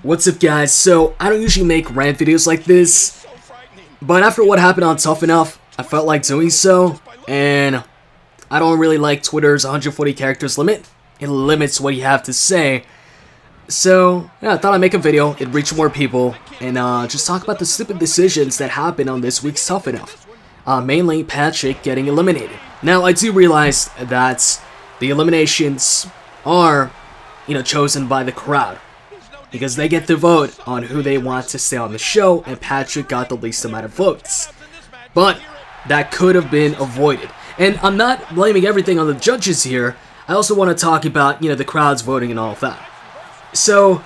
What's up, guys? So, I don't usually make rant videos like this, but after what happened on Tough Enough, I felt like doing so, and I don't really like Twitter's 140 characters limit. It limits what you have to say. So, yeah, I thought I'd make a video, it'd reach more people, and just talk about the stupid decisions that happened on this week's Tough Enough. Mainly Patrick getting eliminated. Now, I do realize that the eliminations are, chosen by the crowd, because they get to vote on who they want to stay on the show, and Patrick got the least amount of votes. But that could have been avoided. And I'm not blaming everything on the judges here. I also want to talk about, the crowd's voting and all of that. So,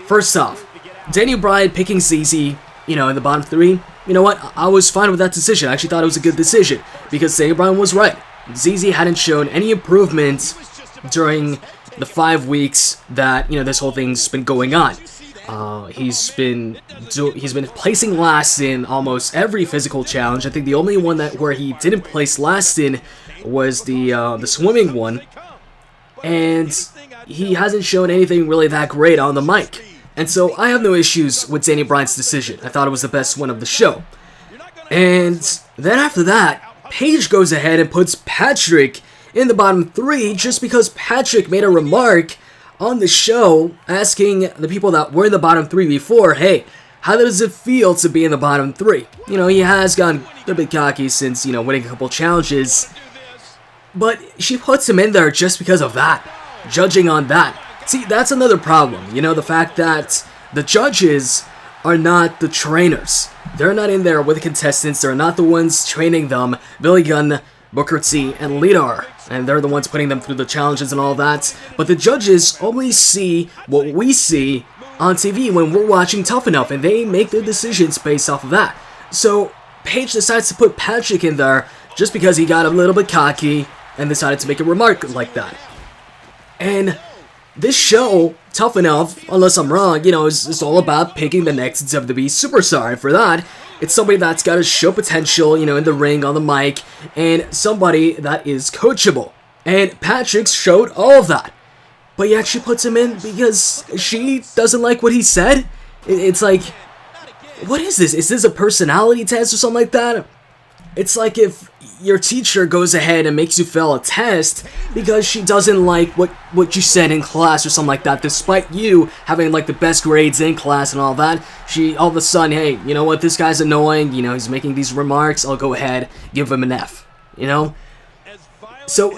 first off, Daniel Bryan picking ZZ, in the bottom three. You know what? I was fine with that decision. I actually thought it was a good decision, because Daniel Bryan was right. ZZ hadn't shown any improvement during the 5 weeks that this whole thing's been going on. He's been placing last in almost every physical challenge. I think the only one where he didn't place last in was the swimming one, and he hasn't shown anything really that great on the mic. And so I have no issues with Daniel Bryan's decision. I thought it was the best one of the show. And then after that, Paige goes ahead and puts Patrick in the bottom three just because Patrick made a remark on the show asking the people that were in the bottom three before, hey, how does it feel to be in the bottom three? He has gotten a bit cocky since, winning a couple challenges. But she puts him in there just because of that, judging on that. See, that's another problem, the fact that the judges are not the trainers. They're not in there with the contestants, they're not the ones training them. Billy Gunn, Booker T, and Lita are, and they're the ones putting them through the challenges and all that. But the judges only see what we see on TV when we're watching Tough Enough, and they make their decisions based off of that. So Paige decides to put Patrick in there just because he got a little bit cocky and decided to make a remark like that. And this show, Tough Enough, unless I'm wrong, is all about picking the next WWE superstar. And for that, it's somebody that's got to show potential, in the ring, on the mic, and somebody that is coachable. And Patrick showed all of that. But yet she puts him in because she doesn't like what he said? It's like, what is this? Is this a personality test or something like that? It's like if your teacher goes ahead and makes you fail a test because she doesn't like what you said in class or something like that, despite you having like the best grades in class and all that. She all of a sudden, hey, you know what, this guy's annoying, he's making these remarks, I'll go ahead, give him an F, So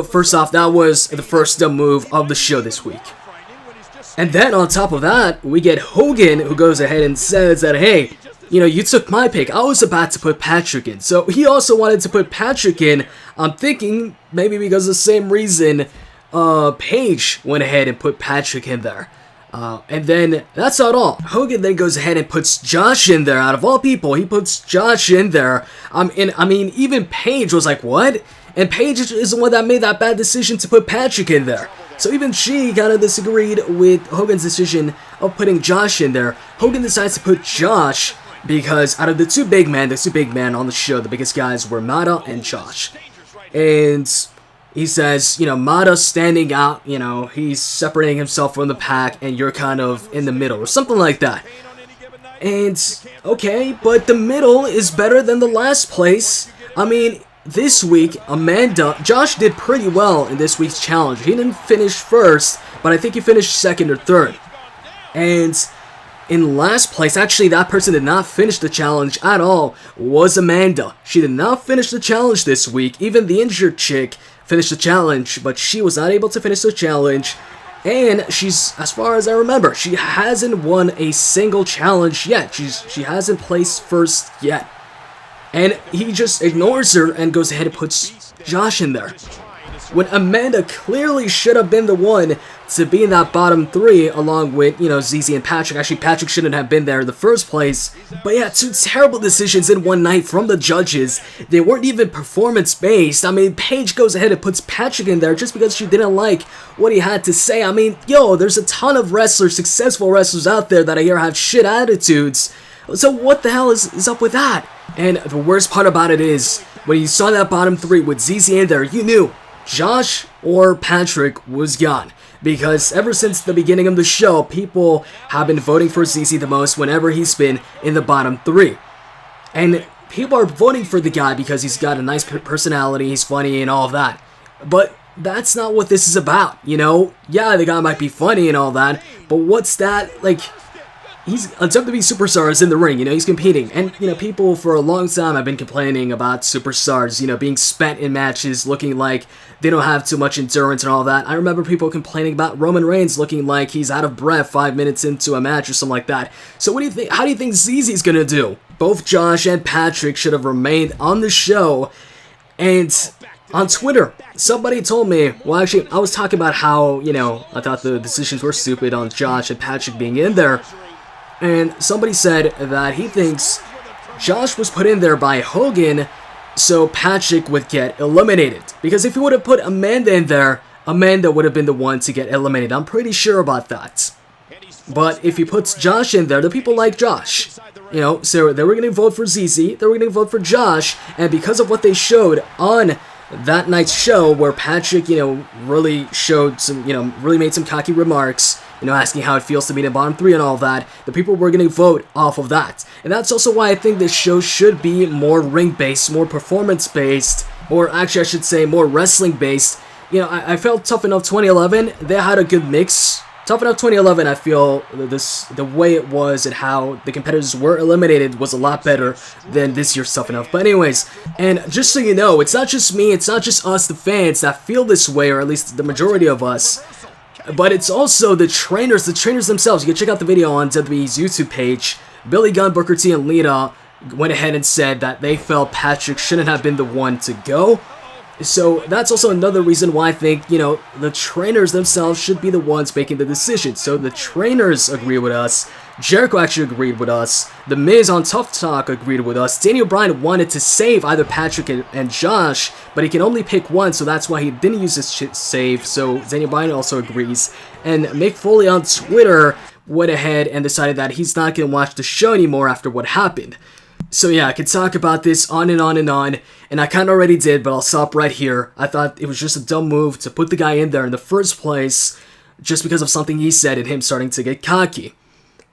first off, that was the first dumb move of the show this week. And then on top of that, we get Hogan, who goes ahead and says that, hey, you took my pick. I was about to put Patrick in. So he also wanted to put Patrick in. I'm thinking maybe because of the same reason Paige went ahead and put Patrick in there. And then that's not all. Hogan then goes ahead and puts Josh in there. Out of all people, he puts Josh in there. Even Paige was like, what? And Paige is the one that made that bad decision to put Patrick in there. So even she kind of disagreed with Hogan's decision of putting Josh in there. Hogan decides to put Josh because out of the two big men on the show, the biggest guys were Mata and Josh. And he says, Mata's standing out, he's separating himself from the pack, and you're kind of in the middle, or something like that. And, okay, but the middle is better than the last place. This week, Josh did pretty well in this week's challenge. He didn't finish first, but I think he finished second or third. And in last place, actually that person did not finish the challenge at all, was Amanda. She did not finish the challenge this week. Even the injured chick finished the challenge, but she was not able to finish the challenge. And she's, as far as I remember, she hasn't won a single challenge yet. She hasn't placed first yet. And he just ignores her and goes ahead and puts Josh in there, when Amanda clearly should have been the one to be in that bottom three along with, ZZ and Patrick. Actually, Patrick shouldn't have been there in the first place. But yeah, two terrible decisions in one night from the judges. They weren't even performance-based. Paige goes ahead and puts Patrick in there just because she didn't like what he had to say. There's a ton of wrestlers, successful wrestlers out there that I hear have shit attitudes. So what the hell is up with that? And the worst part about it is, when you saw that bottom three with ZZ in there, you knew Josh or Patrick was gone. because ever since the beginning of the show, people have been voting for ZZ the most whenever he's been in the bottom 3. And people are voting for the guy because he's got a nice personality, he's funny and all of that. But that's not what this is about, you know? Yeah, the guy might be funny and all that, but what's that, like, he's a WWE superstar is in the ring, you know, he's competing. And, you know, people for a long time have been complaining about superstars, you know, being spent in matches, looking like they don't have too much endurance and all that. I remember people complaining about Roman Reigns looking like he's out of breath 5 minutes into a match or something like that. So what do you think? How do you think ZZ's gonna do? Both Josh and Patrick should have remained on the show. And on Twitter, somebody told me, well, actually, I was talking about how, you know, I thought the decisions were stupid on Josh and Patrick being in there. And somebody said that he thinks Josh was put in there by Hogan so Patrick would get eliminated. Because if he would have put Amanda in there, Amanda would have been the one to get eliminated. I'm pretty sure about that. But if he puts Josh in there, the people like Josh. You know, so they were going to vote for ZZ, they were going to vote for Josh, and because of what they showed on that night's show where Patrick, you know, really showed some, you know, really made some cocky remarks, you know, asking how it feels to be in the bottom 3 and all that, the people were going to vote off of that. And that's also why I think this show should be more ring-based, more performance-based, or actually I should say more wrestling-based. You know, I felt Tough Enough 2011, they had a good mix. Tough Enough 2011, I feel the way it was and how the competitors were eliminated was a lot better than this year's Tough Enough. But anyways, and just so you know, it's not just me, it's not just us, the fans, that feel this way, or at least the majority of us, but it's also the trainers themselves. You can check out the video on WWE's YouTube page. Billy Gunn, Booker T, and Lita went ahead and said that they felt Patrick shouldn't have been the one to go. So that's also another reason why I think, you know, the trainers themselves should be the ones making the decision. So the trainers agree with us. Jericho actually agreed with us. The Miz on Tough Talk agreed with us. Daniel Bryan wanted to save either Patrick and Josh, but he can only pick one, so that's why he didn't use his save. So Daniel Bryan also agrees. And Mick Foley on Twitter went ahead and decided that he's not going to watch the show anymore after what happened. So yeah, I could talk about this on and on and on, and I kind of already did, but I'll stop right here. I thought it was just a dumb move to put the guy in there in the first place, just because of something he said and him starting to get cocky.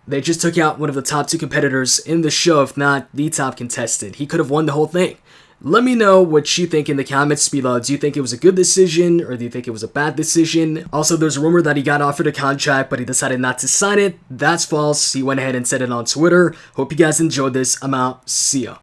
They just took out one of the top 2 competitors in the show, if not the top contestant. He could have won the whole thing. Let me know what you think in the comments below. Do you think it was a good decision, or do you think it was a bad decision? Also, there's a rumor that he got offered a contract, but he decided not to sign it. That's false. He went ahead and said it on Twitter. Hope you guys enjoyed this. I'm out. See ya.